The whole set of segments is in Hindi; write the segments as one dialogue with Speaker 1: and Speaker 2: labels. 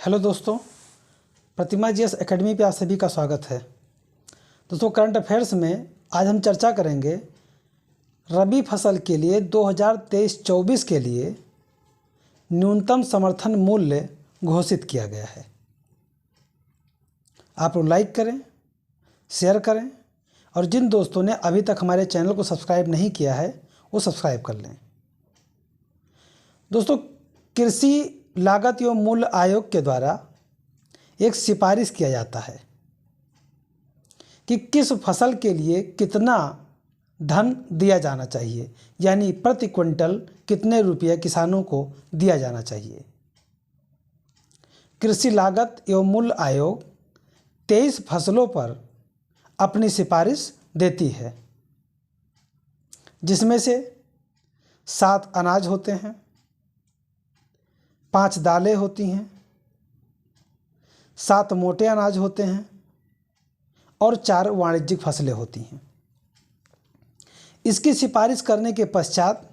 Speaker 1: हेलो दोस्तों, प्रतिमा जीएस एकेडमी पे आप सभी का स्वागत है। दोस्तों, करंट अफेयर्स में आज हम चर्चा करेंगे रबी फसल के लिए 2023-24 के लिए न्यूनतम समर्थन मूल्य घोषित किया गया है। आप लोग लाइक करें, शेयर करें और जिन दोस्तों ने अभी तक हमारे चैनल को सब्सक्राइब नहीं किया है वो सब्सक्राइब कर लें। दोस्तों, कृषि लागत एवं मूल्य आयोग के द्वारा एक सिफारिश किया जाता है कि किस फसल के लिए कितना धन दिया जाना चाहिए, यानी प्रति क्विंटल कितने रुपये किसानों को दिया जाना चाहिए। कृषि लागत एवं मूल्य आयोग 23 फसलों पर अपनी सिफारिश देती है, जिसमें से 7 अनाज होते हैं, 5 दालें होती हैं, 7 मोटे अनाज होते हैं और 4 वाणिज्यिक फसलें होती हैं। इसकी सिफारिश करने के पश्चात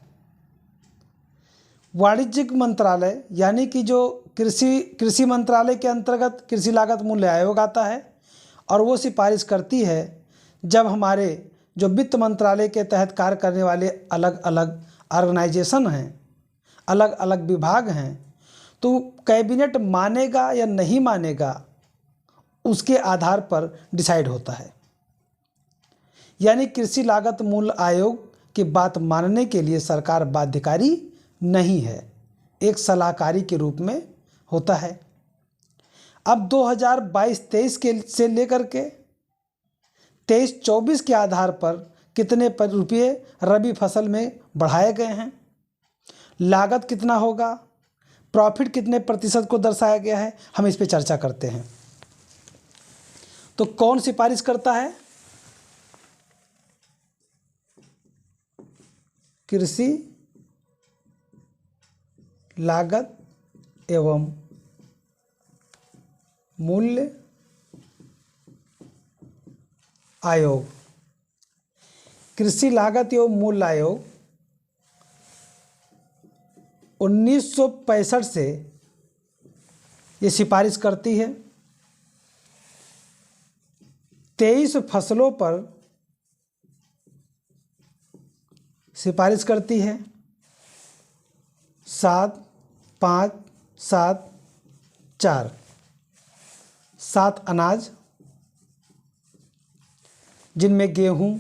Speaker 1: वाणिज्यिक मंत्रालय यानी कि जो कृषि मंत्रालय के अंतर्गत कृषि लागत मूल्य आयोग आता है और वो सिफारिश करती है जब हमारे जो वित्त मंत्रालय के तहत कार्य करने वाले अलग अलग ऑर्गेनाइजेशन हैं, अलग अलग विभाग हैं, तो कैबिनेट मानेगा या नहीं मानेगा उसके आधार पर डिसाइड होता है। यानी कृषि लागत मूल्य आयोग की बात मानने के लिए सरकार बाध्यकारी नहीं है, एक सलाहकारी के रूप में होता है। अब 2022-23 के से लेकर के 23-24 के आधार पर कितने रुपये रबी फसल में बढ़ाए गए हैं, लागत कितना होगा, प्रॉफिट कितने प्रतिशत को दर्शाया गया है, हम इस पे चर्चा करते हैं। तो कौन सिफारिश करता है? कृषि लागत एवं मूल्य आयोग। कृषि लागत एवं मूल्य आयोग 1965 से ये सिफारिश करती है। 23 फसलों पर सिफारिश करती है। 7, 5, 7, 4 7 अनाज, जिनमें गेहूं,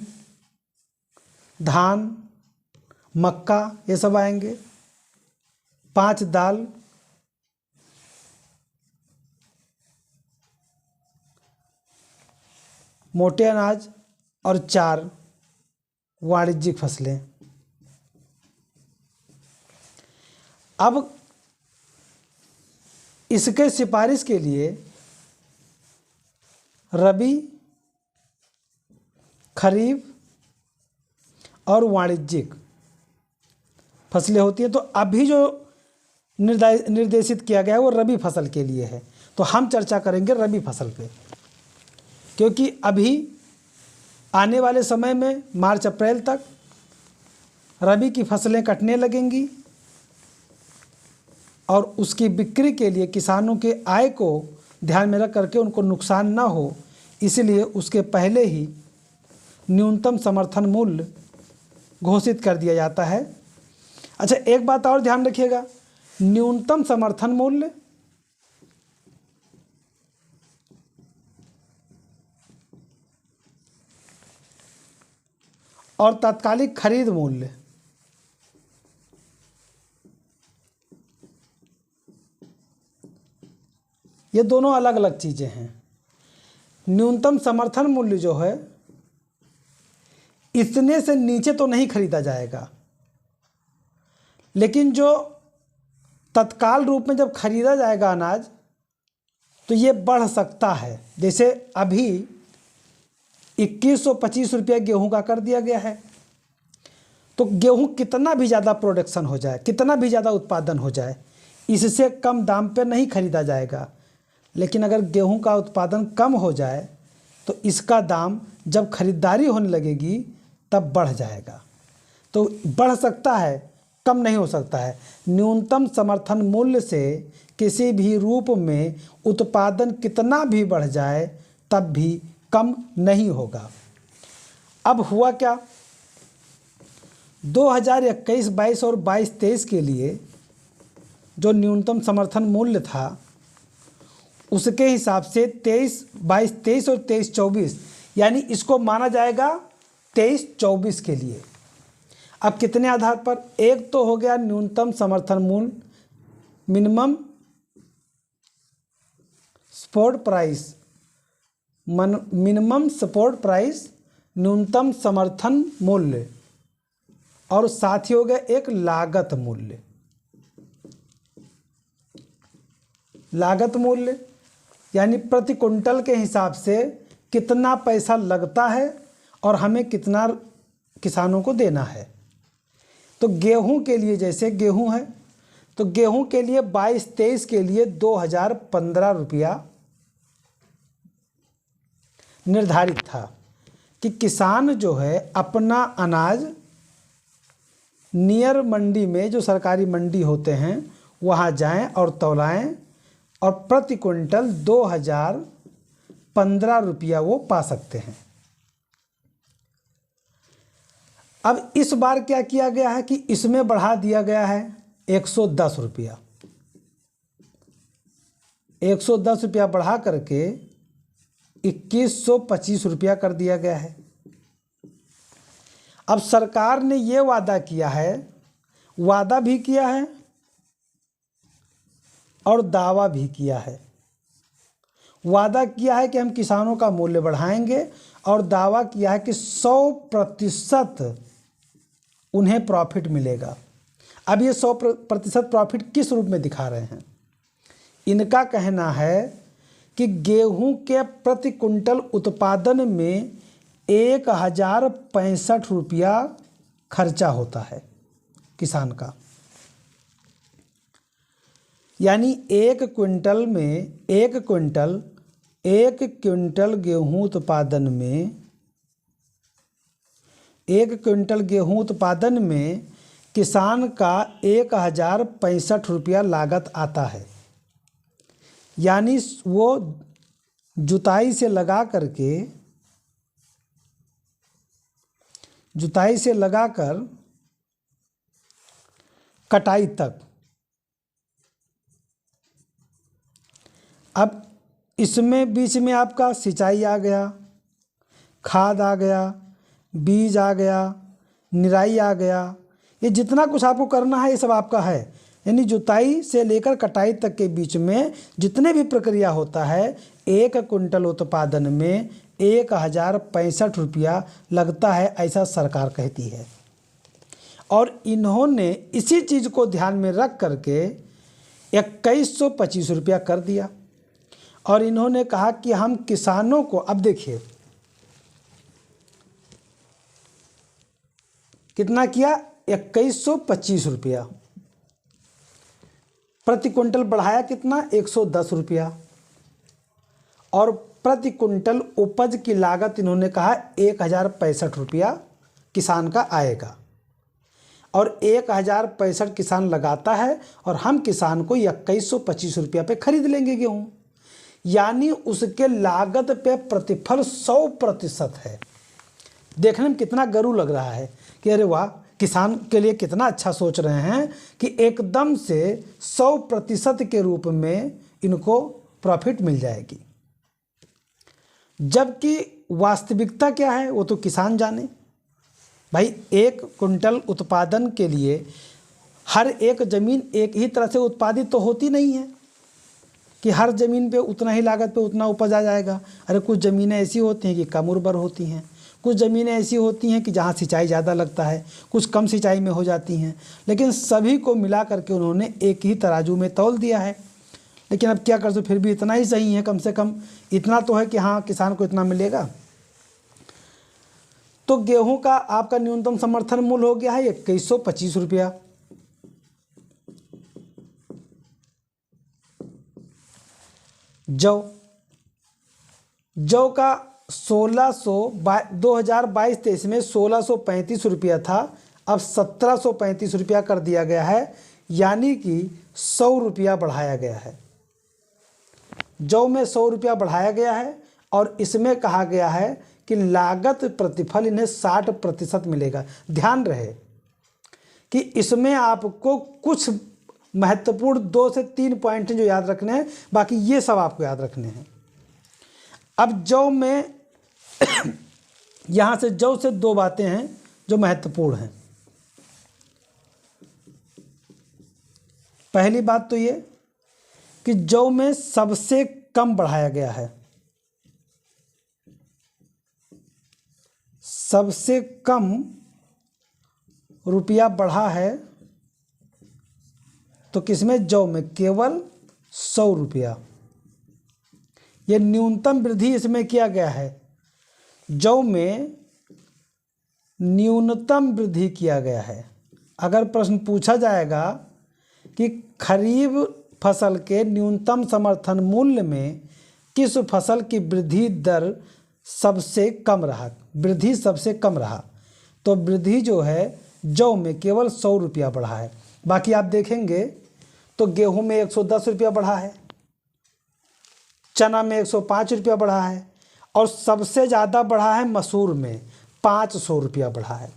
Speaker 1: धान, मक्का ये सब आएंगे। 5 दाल, मोटे अनाज और 4 वाणिज्यिक फसलें। अब इसके सिफारिश के लिए रबी, खरीफ और वाणिज्यिक फसलें होती हैं। तो अभी जो निर्देशित किया गया है वो रबी फसल के लिए है। तो हम चर्चा करेंगे रबी फसल पे, क्योंकि अभी आने वाले समय में मार्च अप्रैल तक रबी की फसलें कटने लगेंगी और उसकी बिक्री के लिए किसानों के आय को ध्यान में रख करके उनको नुकसान ना हो, इसलिए उसके पहले ही न्यूनतम समर्थन मूल्य घोषित कर दिया जाता है। अच्छा, एक बात और ध्यान रखिएगा, न्यूनतम समर्थन मूल्य और तात्कालिक खरीद मूल्य ये दोनों अलग अलग चीज़ें हैं। न्यूनतम समर्थन मूल्य जो है इतने से नीचे तो नहीं खरीदा जाएगा, लेकिन जो तत्काल रूप में जब खरीदा जाएगा अनाज तो ये बढ़ सकता है। जैसे अभी 2125 रुपये गेहूं का कर दिया गया है, तो गेहूं कितना भी ज़्यादा प्रोडक्शन हो जाए, कितना भी ज़्यादा उत्पादन हो जाए, इससे कम दाम पे नहीं खरीदा जाएगा। लेकिन अगर गेहूं का उत्पादन कम हो जाए तो इसका दाम जब खरीदारी होने लगेगी तब बढ़ जाएगा। तो बढ़ सकता है, कम नहीं हो सकता है। न्यूनतम समर्थन मूल्य से किसी भी रूप में उत्पादन कितना भी बढ़ जाए तब भी कम नहीं होगा। अब हुआ क्या, 2021-22 और 22-23 के लिए जो न्यूनतम समर्थन मूल्य था उसके हिसाब से 22-23 और 23-24 यानी इसको माना जाएगा 23-24 के लिए। अब कितने आधार पर, एक तो हो गया न्यूनतम समर्थन मूल्य minimum support price, minimum support price न्यूनतम समर्थन मूल्य, और साथ ही हो गया एक लागत मूल्य। लागत मूल्य यानी प्रति कुंटल के हिसाब से कितना पैसा लगता है और हमें कितना किसानों को देना है। तो गेहूं के लिए, जैसे गेहूं है तो गेहूं के लिए 22-23 के लिए 2015 रुपया निर्धारित था कि किसान जो है अपना अनाज नियर मंडी में, जो सरकारी मंडी होते हैं वहाँ जाएं और तौलाएं और प्रति क्विंटल 2015 रुपया वो पा सकते हैं। अब इस बार क्या किया गया है कि इसमें बढ़ा दिया गया है 110 रुपया, 110 रुपया बढ़ा करके 2125 रुपया कर दिया गया है। अब सरकार ने ये वादा किया है, वादा भी किया है और दावा भी किया है। वादा किया है कि हम किसानों का मूल्य बढ़ाएंगे और दावा किया है कि 100% उन्हें प्रॉफिट मिलेगा। अब ये 100% प्रॉफिट किस रूप में दिखा रहे हैं, इनका कहना है कि गेहूं के प्रति कुंटल उत्पादन में 1065 रुपया खर्चा होता है किसान का, यानी एक क्विंटल गेहूं उत्पादन में, एक क्विंटल गेहूं उत्पादन में किसान का 1065 रुपया लागत आता है। यानी वो जुताई से लगाकर कटाई तक। अब इसमें बीच में आपका सिंचाई आ गया, खाद आ गया, बीज आ गया, निराई आ गया, ये जितना कुछ आपको करना है ये सब आपका है। यानी जुताई से लेकर कटाई तक के बीच में जितने भी प्रक्रिया होता है, एक कुंटल उत्पादन में 1065 रुपया लगता है, ऐसा सरकार कहती है। और इन्होंने इसी चीज़ को ध्यान में रख करके 2125 रुपया कर दिया। और इन्होंने कहा कि हम किसानों को, अब देखिए कितना किया, 2125 रुपया प्रति कुंटल, बढ़ाया कितना, 110 रुपया। और प्रति कुंटल उपज की लागत इन्होंने कहा 1065 रुपया किसान का आएगा। और 1065 किसान लगाता है और हम किसान को 2125 रुपया पे खरीद लेंगे गेहूँ। यानी उसके लागत पे प्रतिफल 100% है। देखने में कितना गर्व लग रहा है कि अरे वाह, किसान के लिए कितना अच्छा सोच रहे हैं कि एकदम से 100% के रूप में इनको प्रॉफिट मिल जाएगी। जबकि वास्तविकता क्या है वो तो किसान जाने। भाई, एक कुंटल उत्पादन के लिए हर एक ज़मीन एक ही तरह से उत्पादित तो होती नहीं है कि हर ज़मीन पे उतना ही लागत पे उतना उपज आ जाएगा। अरे कुछ ज़मीनें ऐसी होती हैं कि कम उर्वर होती हैं, कुछ ज़मीनें ऐसी होती हैं कि जहाँ सिंचाई ज़्यादा लगता है, कुछ कम सिंचाई में हो जाती हैं। लेकिन सभी को मिला करके उन्होंने एक ही तराजू में तौल दिया है। लेकिन अब क्या कर दो, फिर भी इतना ही सही है, कम से कम इतना तो है कि हाँ किसान को इतना मिलेगा। तो गेहूं का आपका न्यूनतम समर्थन मूल्य हो गया है 2125 रुपया। जौ का 2022-23 में 1635 रुपया था, अब 1735 रुपया कर दिया गया है। यानी कि 100 रुपया बढ़ाया गया है। जौ में 100 रुपया बढ़ाया गया है और इसमें कहा गया है कि लागत प्रतिफल इन्हें 60% मिलेगा। ध्यान रहे कि इसमें आपको कुछ महत्वपूर्ण 2 से 3 पॉइंट जो याद रखने हैं, बाकी ये सब आपको याद रखने हैं। अब जौ में यहाँ से जौ से 2 बातें हैं जो महत्वपूर्ण हैं। पहली बात तो ये कि जौ में सबसे कम बढ़ाया गया है, सबसे कम रुपया बढ़ा है तो किसमें? जौ में, केवल 100 रुपया। ये न्यूनतम वृद्धि इसमें किया गया है। जौ में न्यूनतम वृद्धि किया गया है। अगर प्रश्न पूछा जाएगा कि खरीफ फसल के न्यूनतम समर्थन मूल्य में किस फसल की वृद्धि दर सबसे कम रहा, वृद्धि सबसे कम रहा, तो वृद्धि जो है जौ में केवल 100 रुपया बढ़ा है। बाकी आप देखेंगे तो गेहूं में 110 रुपया बढ़ा है, चना में 105 रुपया बढ़ा है और सबसे ज़्यादा बढ़ा है मसूर में 500 रुपया बढ़ा है।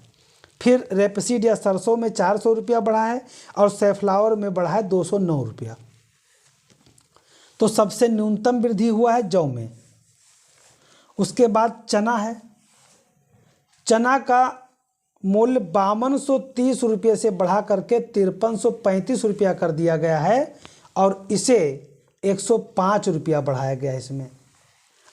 Speaker 1: फिर रेपसीड या सरसों में 400 रुपया बढ़ा है और सैफ्लावर में बढ़ा है 209 रुपया। तो सबसे न्यूनतम वृद्धि हुआ है जौ में। उसके बाद चना है। चना का मूल्य 5230 रुपये से बढ़ा करके 5335 रुपया कर दिया गया है और इसे 105 रुपया बढ़ाया गया है इसमें।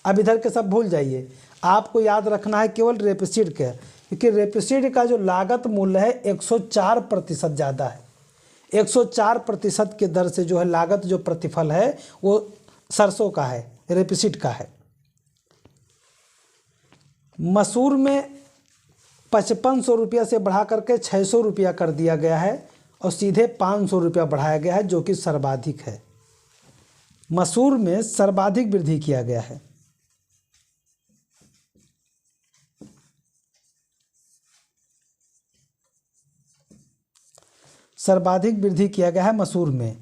Speaker 1: अब इधर के सब भूल जाइए, आपको याद रखना है केवल रेपसीड के, क्योंकि रेपसीड का जो लागत मूल्य है 104% ज़्यादा है। 104% के दर से जो है लागत जो प्रतिफल है वो सरसों का है, रेपसीड का है। मसूर में 5500 रुपया से बढ़ा करके 600 रुपया कर दिया गया है और सीधे 500 रुपया बढ़ाया गया है, जो कि सर्वाधिक है। मसूर में सर्वाधिक वृद्धि किया गया है। सर्वाधिक वृद्धि किया गया है मसूर में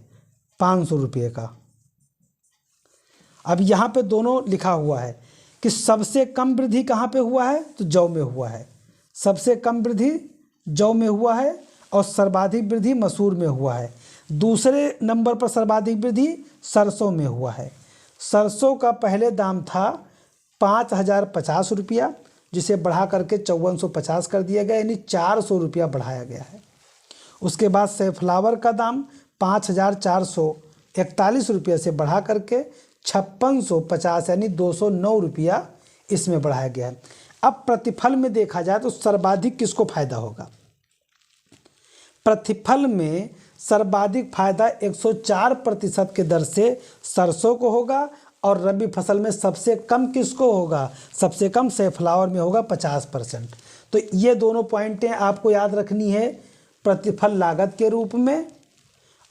Speaker 1: 500 रुपये का। अब यहाँ पे दोनों लिखा हुआ है कि सबसे कम वृद्धि कहाँ पे हुआ है, तो जौ में हुआ है। सबसे कम वृद्धि जौ में हुआ है और सर्वाधिक वृद्धि मसूर में हुआ है। दूसरे नंबर पर सर्वाधिक वृद्धि सरसों में हुआ है। सरसों का पहले दाम था 5050 रुपया, जिसे बढ़ा करके 5450 कर दिया गया, यानी 400 रुपया बढ़ाया गया है। उसके बाद सैफ्लावर का दाम 5441 रुपये से बढ़ा करके 5650 यानी 209 रुपया इसमें बढ़ाया गया है। अब प्रतिफल में देखा जाए तो सर्वाधिक किसको फायदा होगा? प्रतिफल में सर्वाधिक फायदा 104% के दर से सरसों को होगा और रबी फसल में सबसे कम किसको होगा? सबसे कम सैफ्लावर में होगा 50%। तो ये दोनों पॉइंटें आपको याद रखनी है प्रतिफल लागत के रूप में।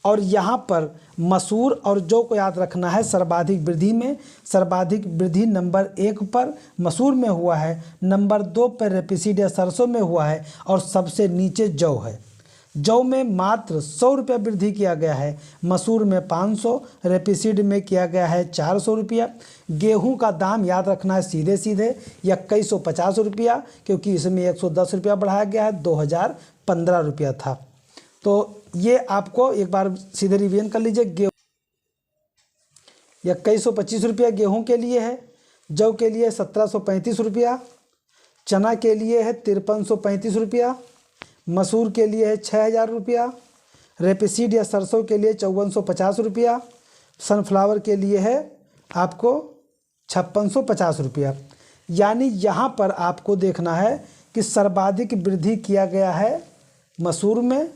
Speaker 1: और यहाँ पर मसूर और जौ को याद रखना है सर्वाधिक वृद्धि में। सर्वाधिक वृद्धि नंबर 1 पर मसूर में हुआ है, नंबर 2 पर रेपसीड या सरसों में हुआ है और सबसे नीचे जौ है। जौ में मात्र 100 रुपया वृद्धि किया गया है, मसूर में 500, रेपसीड में किया गया है 400 रुपया। गेहूँ का दाम याद रखना है सीधे सीधे 2150 रुपया, क्योंकि इसमें 110 रुपया बढ़ाया गया है, 2015 रुपया था। तो ये आपको एक बार सीधे रिवीजन कर लीजिए। गेहूँ 2125 रुपया गेहूँ के लिए है, जौ के लिए 1735 रुपया, चना के लिए है 5335 रुपया, मसूर के लिए है 6000 रुपया, रेपसीड या सरसों के लिए 5450 रुपया, सनफ्लावर के लिए है आपको 5650 रुपया। यानी यहाँ पर आपको देखना है कि सर्वाधिक वृद्धि किया गया है मसूर में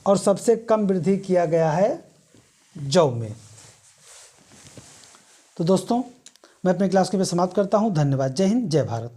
Speaker 1: और सबसे कम वृद्धि किया गया है जौ में। तो दोस्तों मैं अपने क्लास के पे समाप्त करता हूँ। धन्यवाद। जय हिंद, जय भारत।